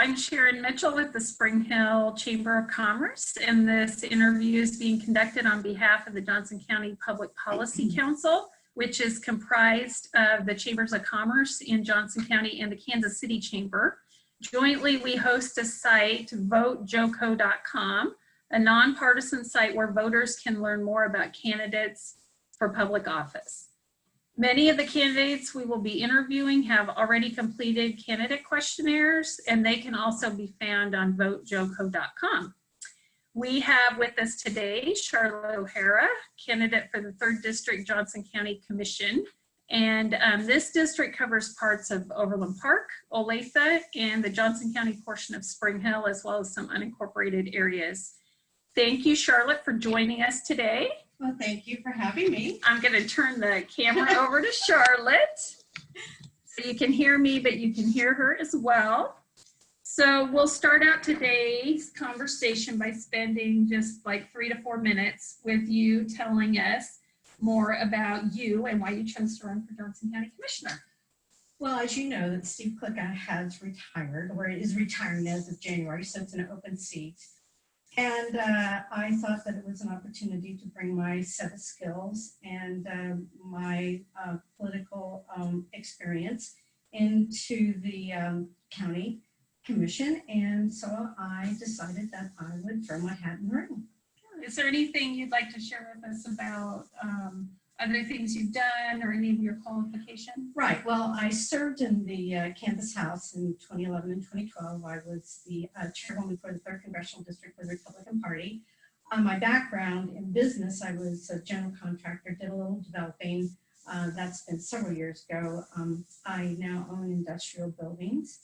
I'm Sharon Mitchell with the Spring Hill Chamber of Commerce, and this interview is being conducted on behalf of the Johnson County Public Policy Council, which is comprised of the Chambers of Commerce in Johnson County and the Kansas City Chamber. Jointly, we host a site, votejoco.com, a nonpartisan site where voters can learn more about candidates for public office. Many of the candidates we will be interviewing have already completed candidate questionnaires, and they can also be found on votejoco.com. We have with us today Charlotte O'Hara, candidate for the 3rd District Johnson County Commission. And this district covers parts of Overland Park, Olathe, and the Johnson County portion of Spring Hill, as well as some unincorporated areas. Thank you, Charlotte, for joining us today. Well, thank you for having me. I'm going to turn the camera over to Charlotte so you can hear me, but you can hear her as well. So we'll start out today's conversation by spending just like 3 to 4 minutes with you telling us more about you and why you chose to run for Johnson County Commissioner. Well, as you know, that Steve Klicka has retired, or is retiring as of January, so it's an open seat. And I thought that it was an opportunity to bring my set of skills and my political experience into the county commission. And so I decided that I would throw my hat in the ring. Is there anything you'd like to share with us about other things you've done or any of your qualifications? Right. Well, I served in the Kansas House in 2011 and 2012. I was the chairwoman for the 3rd Congressional District for the Republican Party. My background in business, I was a general contractor, did a little developing. That's been several years ago. I now own industrial buildings.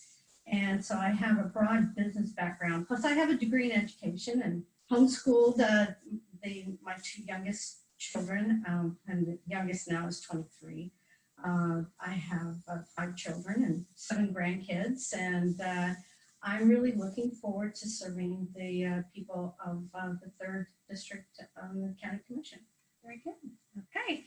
And so I have a broad business background. Plus, I have a degree in education and homeschooled my 2 youngest children, and the youngest now is 23. I have 5 children and 7 grandkids, and I'm really looking forward to serving the people of the 3rd District County Commission. Very good. Okay.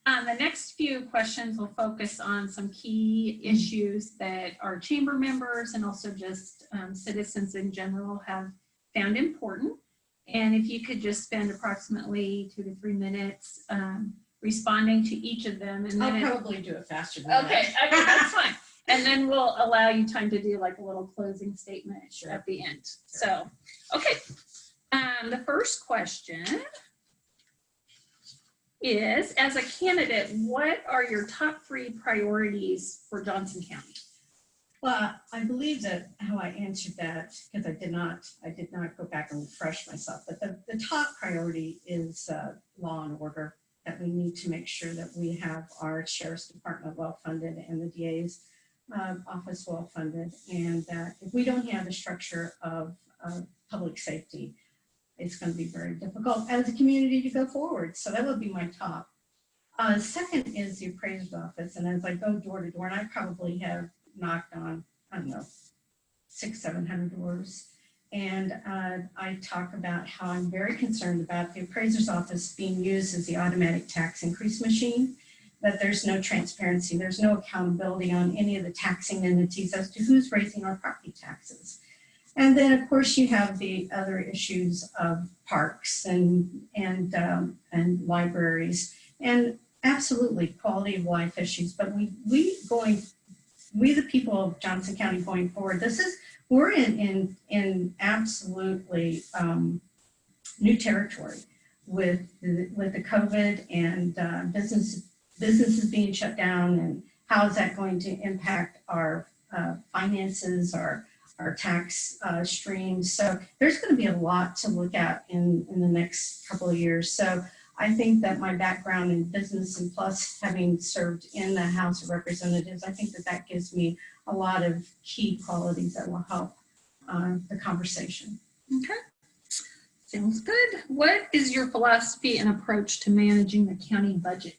The next few questions will focus on some key issues that our chamber members and also just citizens in general have found important. And if you could just spend approximately 2 to 3 minutes responding to each of them. And then I'll probably do it faster than okay, that's fine. And then we'll allow you time to do like a little closing statement at the end. So, okay. The first question is, as a candidate, what are your top 3 priorities for Johnson County? Well, I believe that how I answered that, because I did not go back and refresh myself, but the top priority is law and order, that we need to make sure that we have our Sheriff's Department well-funded and the DA's office well-funded, and that if we don't have the structure of public safety, it's going to be very difficult as a community to go forward. So that would be my top. Second is the appraiser's office, and as I go door to door, and I probably have knocked on, I don't know, 600-700 doors. And I talk about how I'm very concerned about the appraiser's office being used as the automatic tax increase machine, that there's no transparency, there's no accountability on any of the taxing entities as to who's raising our property taxes. And then of course you have the other issues of parks and libraries, and absolutely quality of life issues. But we the people of Johnson County going forward, we're in absolutely new territory with the COVID and businesses being shut down, and how is that going to impact our finances, our tax streams. So there's going to be a lot to look at in the next couple of years. So I think that my background in business, and plus having served in the House of Representatives, I think that gives me a lot of key qualities that will help the conversation. Okay, sounds good. What is your philosophy and approach to managing the county budget?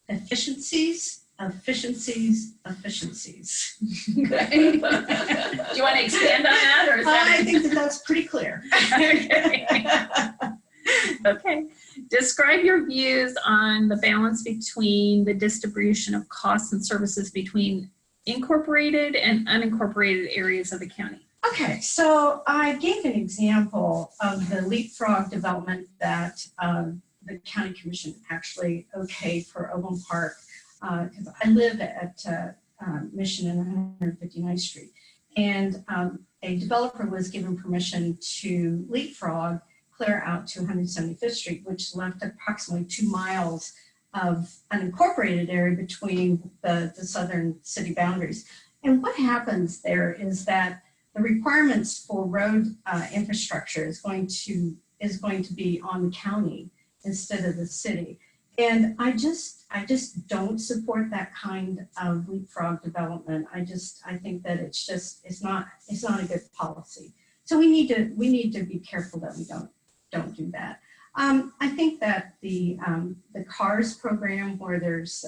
Efficiencies, efficiencies, efficiencies. Okay. Do you want to expand on that, or is that? I think that's pretty clear. Okay. Describe your views on the balance between the distribution of costs and services between incorporated and unincorporated areas of the county. Okay, so I gave an example of the leapfrog development that the county commission actually okayed for Overland Park, because I live at Mission and 159th Street. And a developer was given permission to leapfrog clear out to 175th Street, which left approximately 2 miles of unincorporated area between the southern city boundaries. And what happens there is that the requirements for road infrastructure is going to be on the county instead of the city. And I just don't support that kind of leapfrog development. I think that it's not a good policy. So we need to be careful that we don't do that. I think that the CARS program, where there's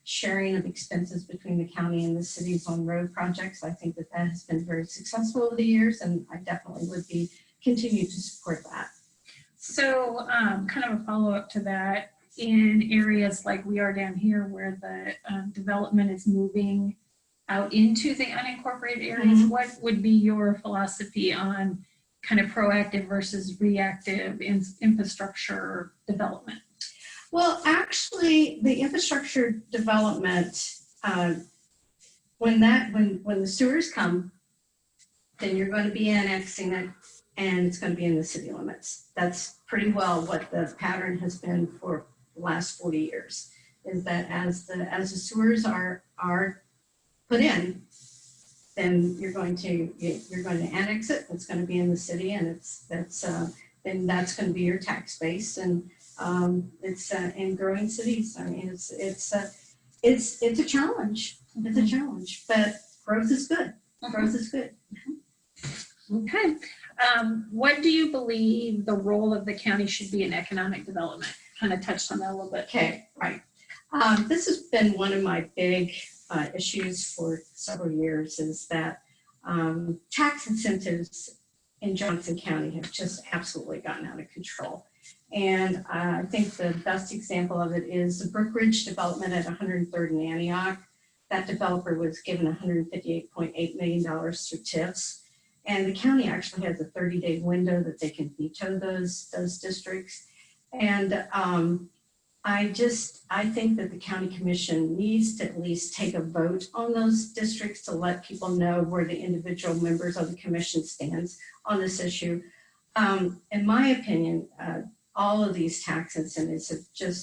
sharing of expenses between the county and the cities on road projects, I think that has been very successful over the years, and I definitely would continue to support that. So kind of a follow-up to that, in areas like we are down here where the development is moving out into the unincorporated areas, what would be your philosophy on kind of proactive versus reactive infrastructure development? Well, actually, the infrastructure development, when the sewers come, then you're going to be annexing it, and it's going to be in the city limits. That's pretty well what the pattern has been for the last 40 years. Is that as the sewers are put in, then you're going to annex it. It's going to be in the city, and then that's going to be your tax base, and it's in growing cities. I mean, it's a challenge. It's a challenge, but growth is good. Growth is good. Okay. What do you believe the role of the county should be in economic development? Kind of touched on that a little bit. Okay, right. This has been one of my big issues for several years, is that tax incentives in Johnson County have just absolutely gotten out of control. And I think the best example of it is the Brook Ridge development at 103rd and Antioch. That developer was given $158.8 million through TIFs. And the county actually has a 30-day window that they can veto those districts. And I think that the county commission needs to at least take a vote on those districts to let people know where the individual members of the commission stands on this issue. In my opinion, all of these tax incentives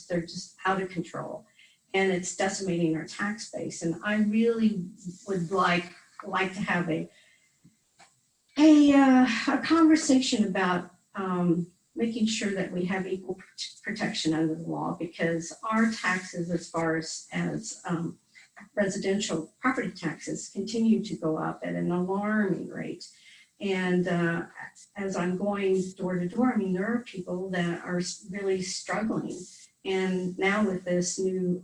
they're just out of control, and it's decimating our tax base. And I really would like to have a conversation about making sure that we have equal protection under the law, because our taxes, as far as residential property taxes, continue to go up at an alarming rate. And as I'm going door to door, I mean, there are people that are really struggling. And now with this new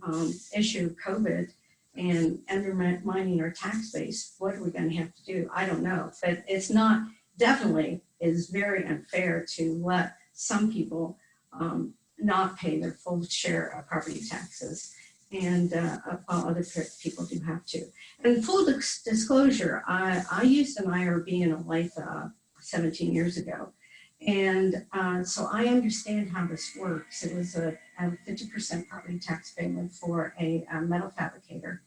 issue of COVID and undermining our tax base, what are we going to have to do? I don't know. But it's definitely is very unfair to let some people not pay their full share of property taxes, and while other people do have to. And full disclosure, I used an IRB in Olathe 17 years ago, and so I understand how this works. It was a 50% property tax payment for a metal fabricator.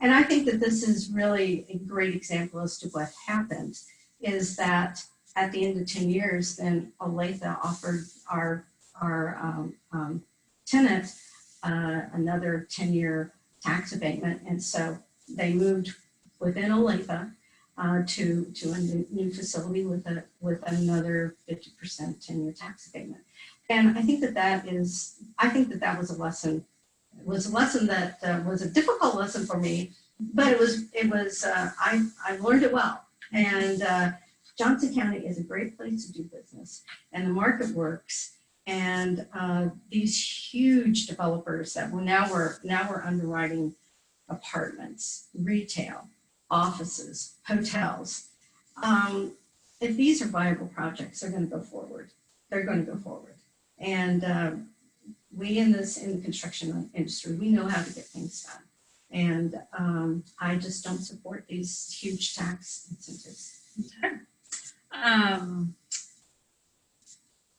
And I think that this is really a great example as to what happens, is that at the end of 10 years, then Olathe offered our tenant another 10-year tax abatement. And so they moved within Olathe to a new facility with another 50% 10-year tax abatement. And I think that was a lesson. It was a lesson that was a difficult lesson for me, but I learned it well. And Johnson County is a great place to do business, and the market works. And these huge developers that we're underwriting apartments, retail, offices, hotels. If these are viable projects, they're going to go forward. They're going to go forward. And we in the construction industry, we know how to get things done. And I just don't support these huge tax incentives. Okay.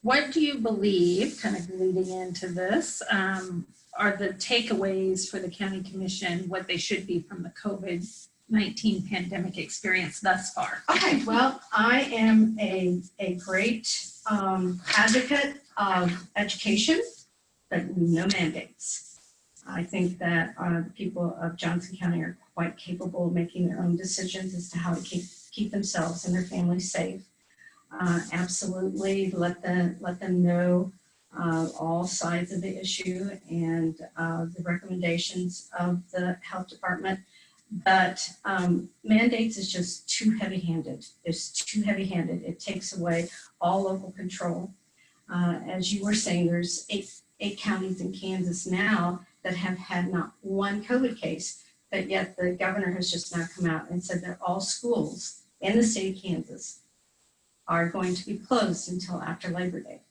What do you believe, kind of leading into this, are the takeaways for the county commission, what they should be from the COVID-19 pandemic experience thus far? Okay, well, I am a great advocate of education, but no mandates. I think that the people of Johnson County are quite capable of making their own decisions as to how to keep themselves and their families safe. Absolutely, let them know all sides of the issue and the recommendations of the health department. But mandates is just too heavy-handed. It's too heavy-handed. It takes away all local control. As you were saying, there's eight counties in Kansas now that have had not one COVID case, but yet the governor has just now come out and said that all schools in the state of Kansas are going to be closed until after Labor Day.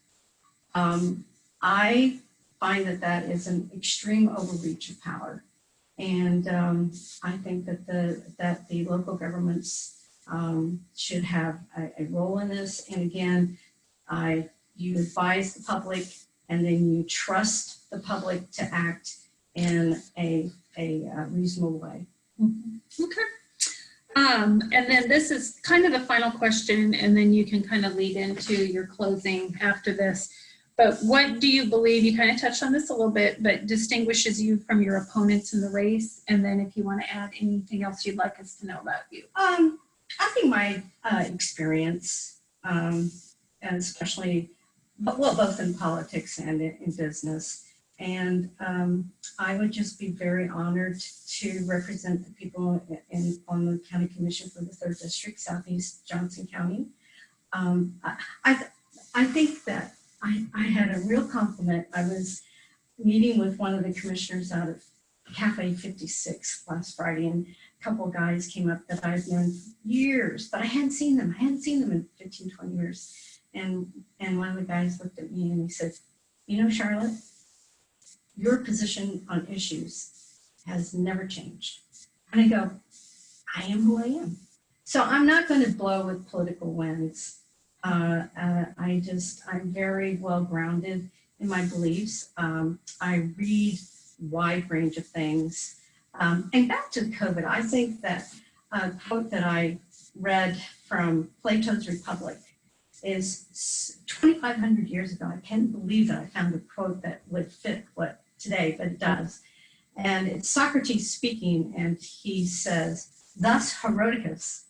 I find that is an extreme overreach of power. And I think that the local governments should have a role in this. And again, you advise the public, and then you trust the public to act in a reasonable way. Mm-hmm. Okay. And then this is kind of the final question, and then you can kind of lead into your closing after this. But what do you believe, you kind of touched on this a little bit, but distinguishes you from your opponents in the race? And then if you want to add anything else you'd like us to know about you. I think my experience, and especially, both in politics and in business, and I would just be very honored to represent the people on the county commission for the 3rd District, Southeast Johnson County. I think that I had a real compliment. I was meeting with one of the commissioners out of Cafe 56 last Friday, and a couple of guys came up that I've known for years, but I hadn't seen them. I hadn't seen them in 15, 20 years. And one of the guys looked at me and he said, "You know, Charlotte, your position on issues has never changed." And I go, "I am who I am." So I'm not going to blow with political winds. I'm very well grounded in my beliefs. I read a wide range of things. And back to COVID, I think that a quote that I read from Plato's Republic is 2,500 years ago. I can't believe that I found a quote that would fit what today, but it does. And it's Socrates speaking, and he says, "Thus Herodotus,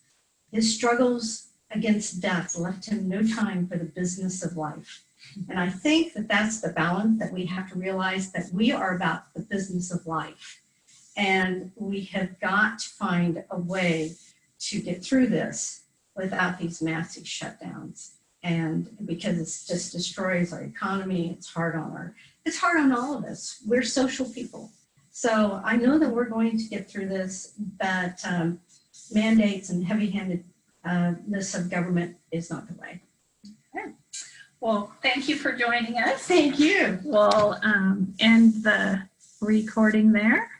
his struggles against death left him no time for the business of life." And I think that that's the balance that we have to realize, that we are about the business of life. And we have got to find a way to get through this without these massive shutdowns. And because it just destroys our economy, it's hard on all of us. We're social people. So I know that we're going to get through this, but mandates and heavy-handedness of government is not the way. Okay. Well, thank you for joining us. Thank you. We'll end the recording there.